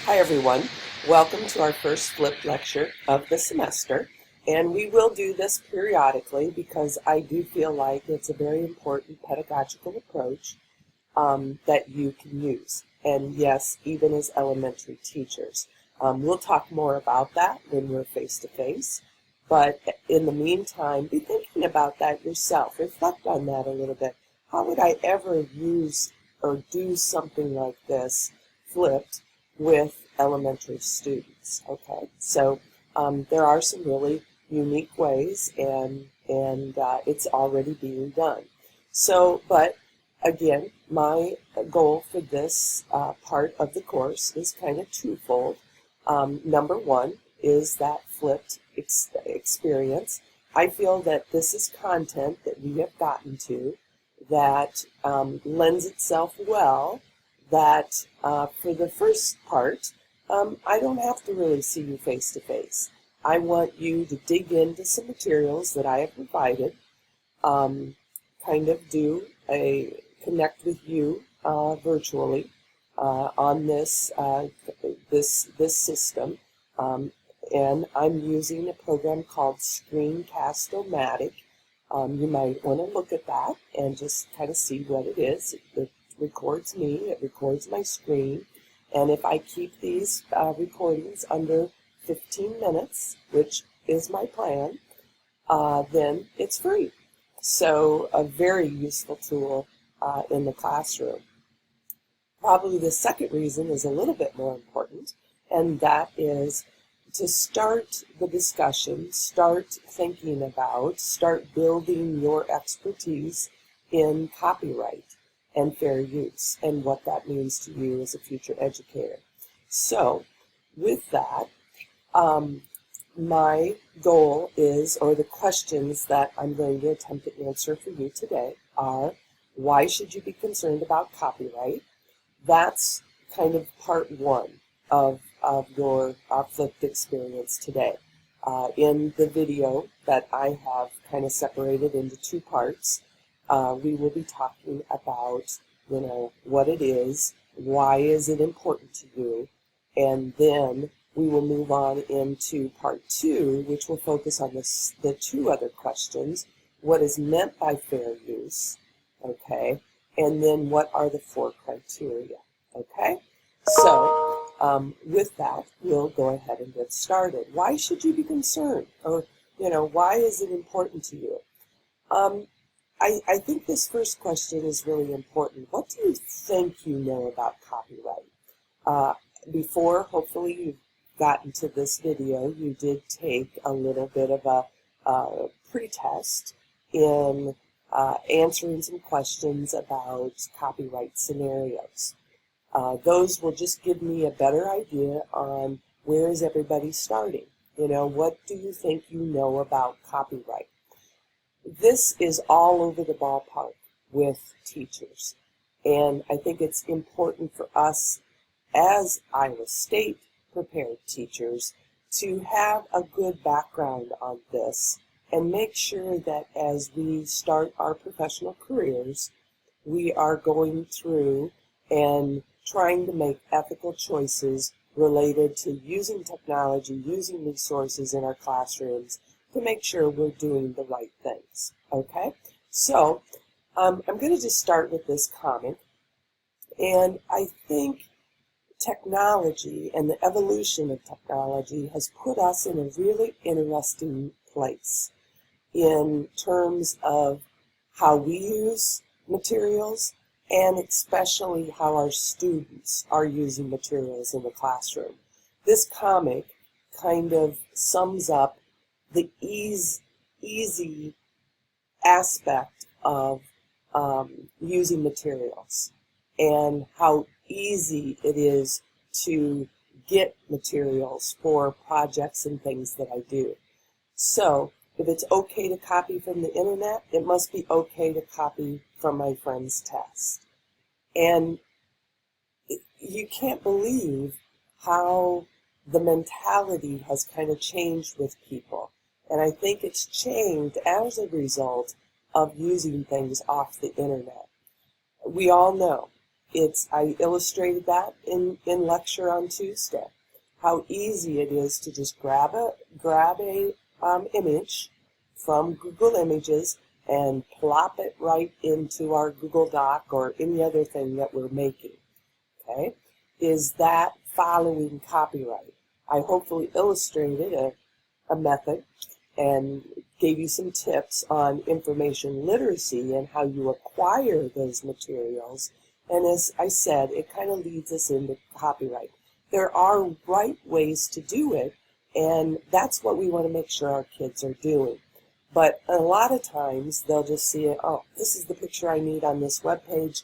Hi everyone, welcome to our first flipped lecture of the semester, and we will do this periodically because I do feel like it's a very important pedagogical approach that you can use, and yes, even as elementary teachers. We'll talk more about that when we're face-to-face, but in the meantime, be thinking about that yourself. Reflect on that a little bit. How would I ever use or do something like this flipped with elementary students? Okay, so there are some really unique ways, and it's already being done. So, but again, my goal for this part of the course is kind of twofold. Number one is that flipped experience. I feel that this is content that we have gotten to that lends itself well, that for the first part, I don't have to really see you face to face. I want you to dig into some materials that I have provided, kind of do a connect with you virtually on this system, and I'm using a program called Screencast-O-Matic. You might want to look at that and just kind of see what it is. It records me, it records my screen, and if I keep these recordings under 15 minutes, which is my plan, then it's free. So a very useful tool in the classroom. Probably the second reason is a little bit more important, and that is to start the discussion, start thinking about, start building your expertise in copyright and fair use and what that means to you as a future educator. So with that, my goal is, or the questions that I'm going to attempt to answer for you today are, why should you be concerned about copyright? That's kind of part one of your flipped experience today. In the video that I have kind of separated into two parts, we will be talking about, what it is, why is it important to you, and then we will move on into part two, which will focus on the two other questions. What is meant by fair use, okay, and then what are the four criteria, okay? So, with that, we'll go ahead and get started. Why should you be concerned? Or, why is it important to you? I think this first question is really important. What do you think you know about copyright? Before, hopefully, you've gotten to this video, you did take a little bit of a pre-test in answering some questions about copyright scenarios. Those will just give me a better idea on where is everybody starting. What do you think you know about copyright? This is all over the ballpark with teachers, and I think it's important for us as Iowa State prepared teachers to have a good background on this and make sure that as we start our professional careers, we are going through and trying to make ethical choices related to using technology, using resources in our classrooms to make sure we're doing the right things, okay? So I'm going to just start with this comic, and I think technology and the evolution of technology has put us in a really interesting place in terms of how we use materials and especially how our students are using materials in the classroom. This comic kind of sums up the easy aspect of using materials and how easy it is to get materials for projects and things that I do. So if it's okay to copy from the internet, it must be okay to copy from my friend's test. And you can't believe how the mentality has kind of changed with people. And I think it's changed as a result of using things off the internet. We all know I illustrated that in lecture on Tuesday. How easy it is to just grab a image from Google Images and plop it right into our Google Doc or any other thing that we're making. Okay, is that following copyright? I hopefully illustrated a method and gave you some tips on information literacy and how you acquire those materials. And as I said, it kind of leads us into copyright. There are right ways to do it, and that's what we want to make sure our kids are doing. But a lot of times they'll just see it, oh, this is the picture I need on this web page,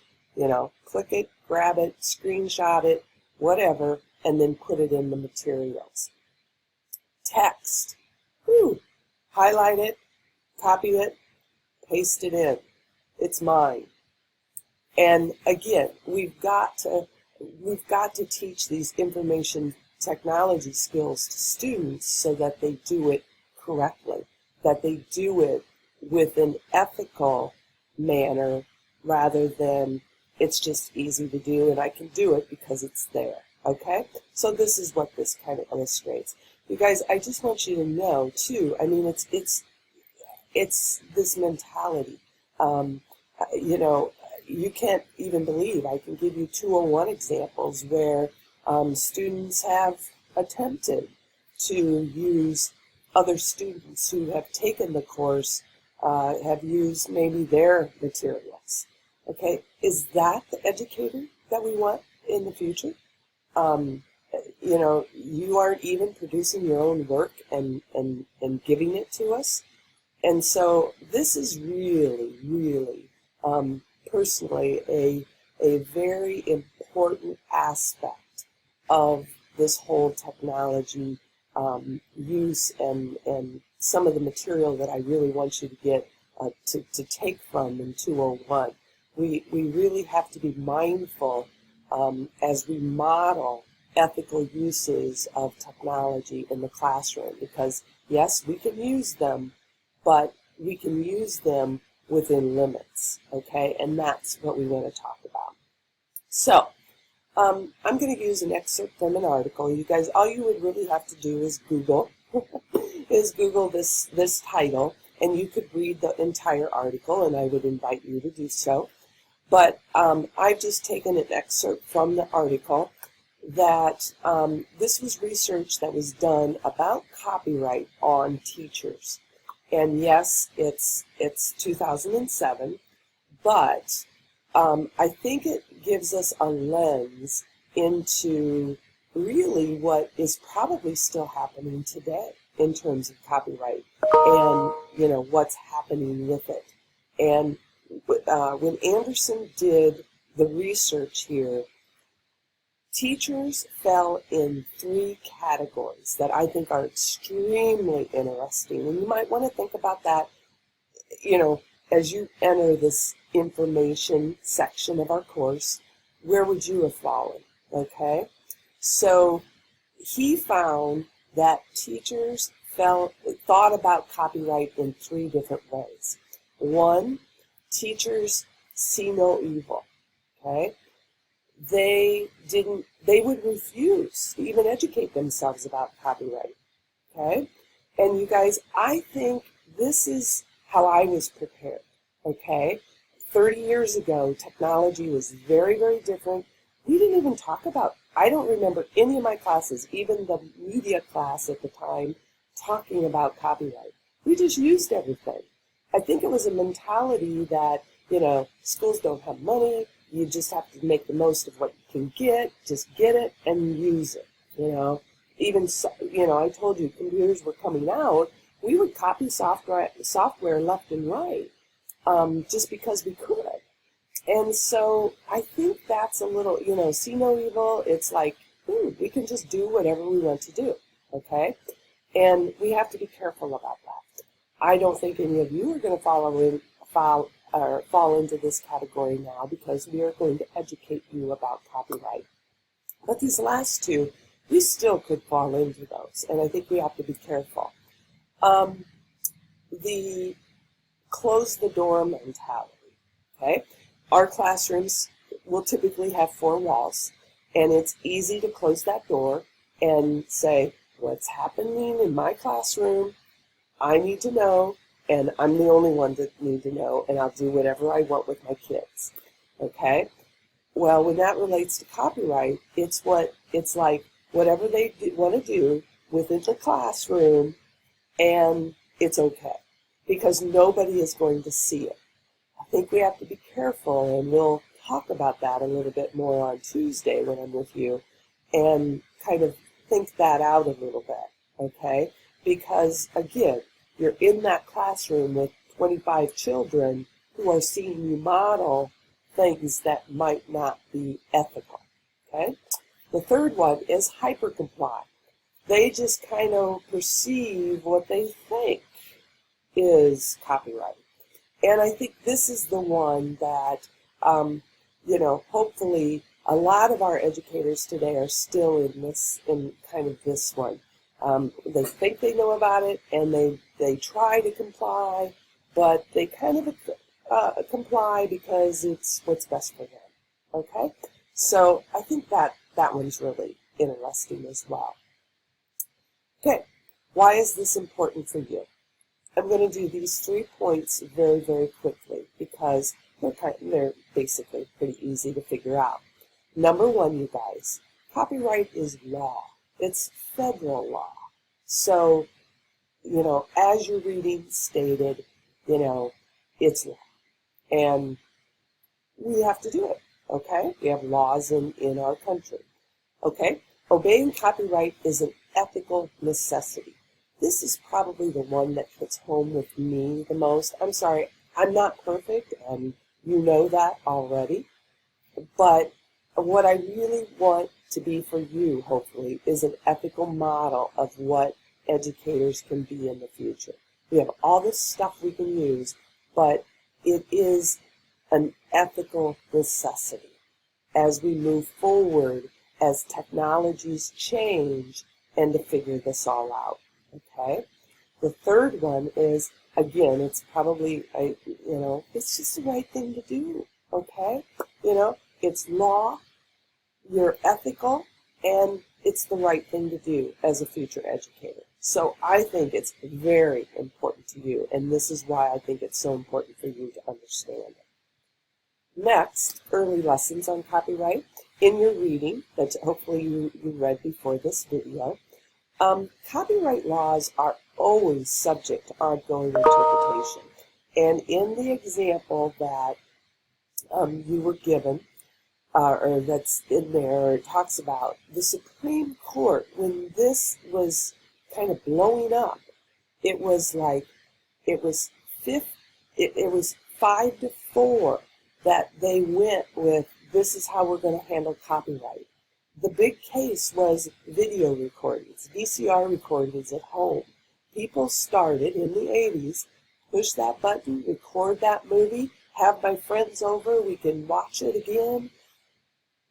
click it, grab it, screenshot it, whatever, and then put it in the materials. Text, highlight it, copy it, paste it in. It's mine. And again, we've got to teach these information technology skills to students so that they do it correctly, that they do it with an ethical manner rather than it's just easy to do and I can do it because it's there. Okay? So this is what this kind of illustrates. You guys, I just want you to know too, I mean, it's this mentality. You can't even believe I can give you 201 examples where students have attempted to use other students who have taken the course, have used maybe their materials. Okay, is that the educator that we want in the future? You aren't even producing your own work and giving it to us. And so this is really, really, personally, a very important aspect of this whole technology use and some of the material that I really want you to get to take from in 201. We really have to be mindful as we model ethical uses of technology in the classroom because, yes, we can use them, but we can use them within limits, okay? And that's what we want to talk about. So, I'm going to use an excerpt from an article. You guys, all you would really have to do is Google, this title, and you could read the entire article, and I would invite you to do so. But I've just taken an excerpt from the article that this was research that was done about copyright on teachers. And yes, it's 2007, but I think it gives us a lens into really what is probably still happening today in terms of copyright and, what's happening with it. And when Anderson did the research here, teachers fell in 3 categories that I think are extremely interesting. And you might want to think about that, as you enter this information section of our course, where would you have fallen? Okay? So he found that teachers thought about copyright in 3 different ways. 1, teachers see no evil. Okay? They would refuse to even educate themselves about copyright. Okay? And you guys, I think this is how I was prepared. Okay? 30 years ago, technology was very, very different. We didn't even talk about, I don't remember any of my classes, even the media class at the time, talking about copyright. We just used everything. I think it was a mentality that, schools don't have money, you just have to make the most of what you can get, just get it and use it, Even, I told you computers were coming out, we would copy software left and right, just because we could. And so I think that's a little, see no evil. It's like, we can just do whatever we want to do, okay? And we have to be careful about that. I don't think any of you are going to fall into this category now because we are going to educate you about copyright. But these last 2, we still could fall into those, and I think we have to be careful. The close the door mentality, okay? Our classrooms, will typically have 4 walls, and it's easy to close that door and say, what's happening in my classroom, I need to know, and I'm the only one that need to know, and I'll do whatever I want with my kids. Okay? Well, when that relates to copyright, it's like whatever they want to do within the classroom, and it's okay, because nobody is going to see it. I think we have to be careful, and we'll talk about that a little bit more on Tuesday when I'm with you, and kind of think that out a little bit, okay? Because, again, you're in that classroom with 25 children who are seeing you model things that might not be ethical, okay? The third one is hypercomply. They just kind of perceive what they think is copyright. And I think this is the one that, hopefully a lot of our educators today are still in kind of this one. They think they know about it, and they try to comply, but they kind of comply because it's what's best for them. Okay? So I think that one's really interesting as well. Okay, why is this important for you? I'm going to do these 3 points very, very quickly because they're basically pretty easy to figure out. Number 1, you guys, copyright is law. It's federal law. So, as your reading stated, it's law. And we have to do it, okay? We have laws in our country, okay? Obeying copyright is an ethical necessity. This is probably the one that hits home with me the most. I'm sorry, I'm not perfect, and you know that already. But what I really want to be for you, hopefully, is an ethical model of what educators can be in the future. We have all this stuff we can use, but it is an ethical necessity as we move forward, as technologies change, and to figure this all out. Okay? The third one is, again, it's probably, it's just the right thing to do. Okay? It's law, you're ethical, and it's the right thing to do as a future educator. So I think it's very important to you, and this is why I think it's so important for you to understand it. Next, early lessons on copyright. In your reading, that hopefully you read before this video, copyright laws are always subject to ongoing interpretation. And in the example that you were given, or that's in there, it talks about the Supreme Court, when this was kind of blowing up, it was 5-4 that they went with, this is how we're going to handle copyright. The big case was video recordings, VCR recordings at home. People started in the 80s, push that button, record that movie, have my friends over, we can watch it again.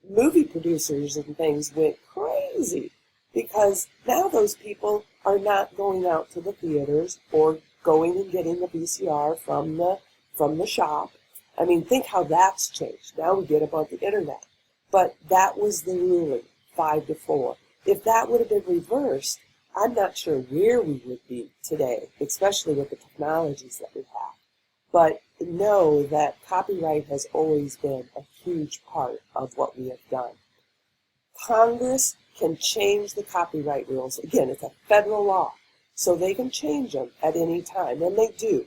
Movie producers and things went crazy because now those people are not going out to the theaters or going and getting the VCR from the shop. I mean, think how that's changed. Now we get about the internet. But that was the ruling, 5-4. If that would have been reversed, I'm not sure where we would be today, especially with the technologies that we have. But know that copyright has always been a huge part of what we have done. Congress can change the copyright rules. Again, it's a federal law, so they can change them at any time, and they do.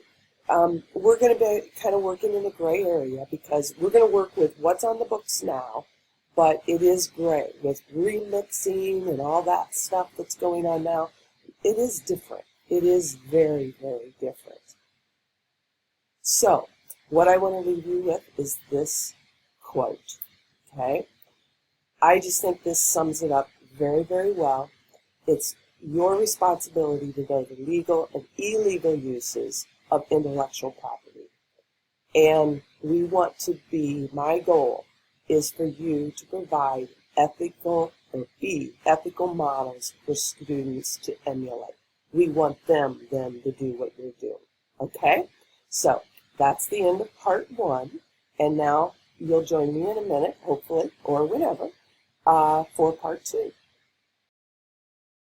We're going to be kind of working in a gray area because we're going to work with what's on the books now, but it is gray with remixing and all that stuff that's going on now. It is different. It is very, very different. So, what I want to leave you with is this quote, okay? I just think this sums it up very, very well. It's your responsibility to know the legal and illegal uses of intellectual property. And we want to be, my goal is for you to provide ethical models for students to emulate. We want them then to do what you're doing. Okay? So that's the end of part 1. And now you'll join me in a minute, hopefully, or whenever, for part 2.